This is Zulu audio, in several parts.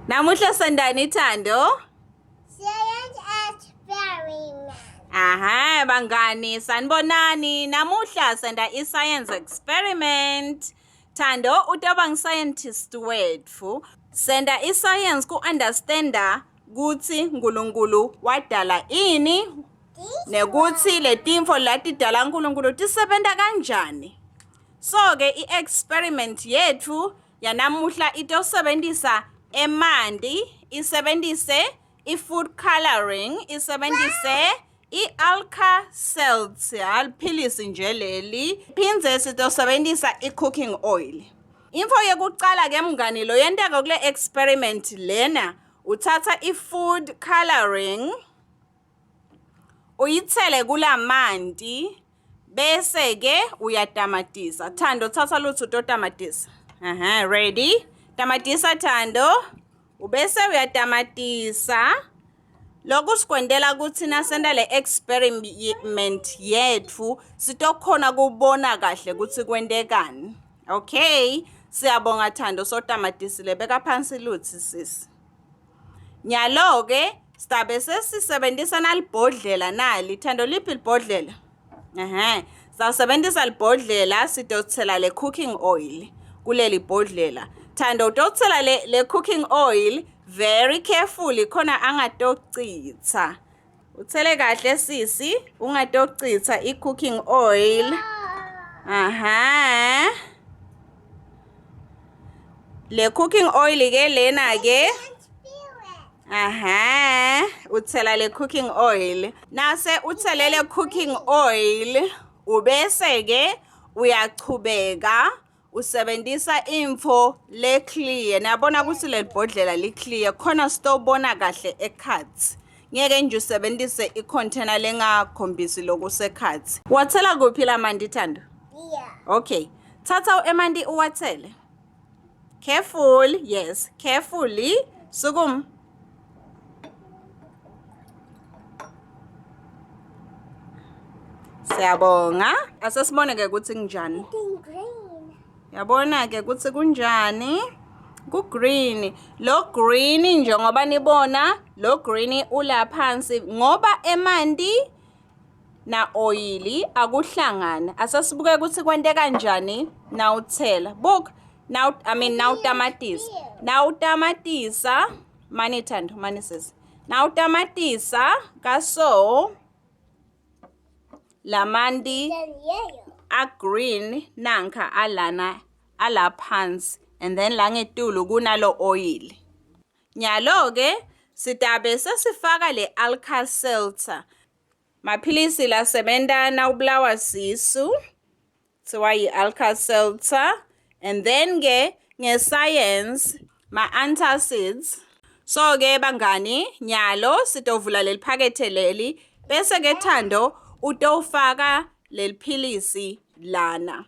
Namuhla sendani Thando? Science experiment. Aha, bangani, sanibonani. Namuhla senda i-science experiment. Thando, utabang scientist wetfu. Senda i-science ku-understanda kutsi nkulunkulu wadala ini nekuthi letimfo latidala nkulunkulu tisebenta kanjani. So-ke i-experiment yetfu yanamuhla itosebentisa emanti, isebentise i-food coloring, isebentise i-Alka-Seltzer, liphilisi nje leli, phindze sitosebentisa i-cooking oil. Info yekucala ke mngani lo yenteka kule experiment lena, uthatha i-food coloring, uyithele kulamanti, bese ke uyatamatisa. Thando, thatha lutho utotamatisa. Aha, ready? Tamatisa Thando. Ubese uyatamatisa. Lokhu sikwendela ukuthi nasenda le experiment yetfu sitokhona kubona kahle ukuthi kwendekani. Okay? Siyabonga Thando, sotamatisile. Beka phansi luthi sisi. Nyalo ke stabe sesisebenzisa nalibhodlela nali. Thando, liphi libhodlela? Aha, sasebenzisa libhodlela sitothela le cooking oil kuleli bhodlela. Thando, utothela le cooking oil very carefully khona angatocitha. Uthele kahle sisi, ungatocitha i-cooking oil. Aha. Le cooking oil ke lena ke. Aha, uthela le cooking oil. Nase uthelele cooking oil, ubese ke uyachubeka usebenzisa info le clear. Nabona ukuthi le bhodlela li clear khona sitobona kahle ekhathi. Ngeke nje usebenzise i-container lengakhombisi lokusekhathi. Wathela kuphi la manti Thando? Yeah. Okay. Thatha emanti uwathele. Careful, yes, carefully. Sukum. Siyabonga. Asesibone ke ukuthi kunjani. Something green. Yabona ke ukuthi kunjani? Ku green. Lo green njengoba nibona, lo green ula phansi ngoba emanti na oil akuhlangana. Asesibuke ukuthi kwente kanjani na uthela. Book now now tamatisa. Now tamatisa mani Thando, mani sis. Now tamatisa kaso lamanti Then yellow. a green nanka alana ala phansi and then la ngetulu kunalo oil. Nyalo ke sitabe sesifaka le Alka-Seltzer. Maphilisi la semenda na ubulawa sisu. Tiwa yi Alka-Seltzer. And then ke nge-science ma antacids. So ke bangani nyalo sitovula leli phakethe leli bese ke Thando utofaka leli philisi lana.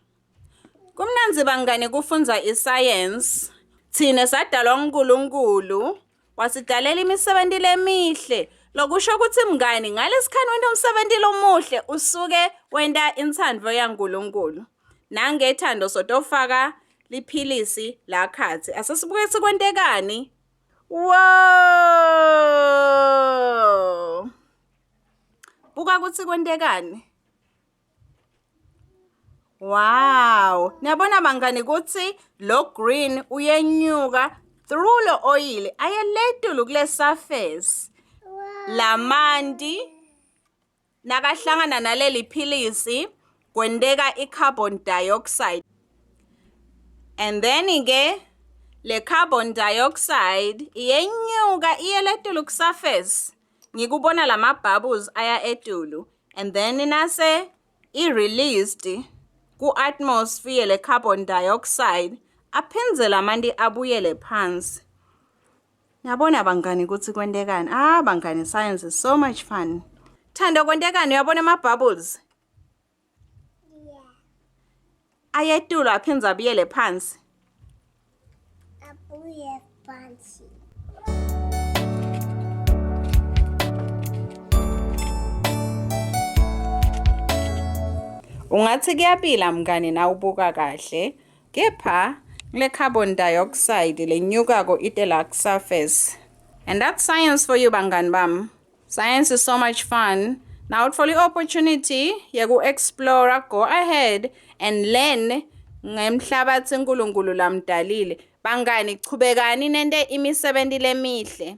Kumnanzi bangani kufundza i-science. Thina sadalwa uNkulunkulu wasidalela imisebenzi lemihle. Lokusho ukuthi mngani ngalesikhathi wena umsebenzi lomuhle usuke wenda inthandvo yaNkulunkulu. Nange Thando sotofaka liphilisi la khathi. Asesibuke sikwentekani? Wow! Buka ukuthi kwentekani? Wow! Niyabona bangani ukuthi lo green uyenyuka through lo oil ayeletulu kule surface. Lamanti nakahlangana naleli philisi kwendeka i-carbon dioxide. And then ke le carbon dioxide iyenyuka iyeletulu ku surface. Ngikubona lama bubbles aya etulu and then nase i-released ku atmosphere le carbon dioxide aphenze lamanti abuyele phansi. Yabona bangani ukuthi kwentekani? Bangani, science is so much fun. Thando, kwentekani? Uyabona ama bubbles? Yeah. Ayetulu aphenze abuyele phansi. Abuye fancy. Ungathi kuyapila mngani na ubuka kahle. Kepha Le carbon dioxide lenyukako ite la surface. And that's science for you, bangani bam. Science is so much fun. Now for the opportunity yaku explore, go ahead and learn ngemhlabathi uNkulunkulu lamdalile. Bangani, chubekani nende imisebenzi lemihle.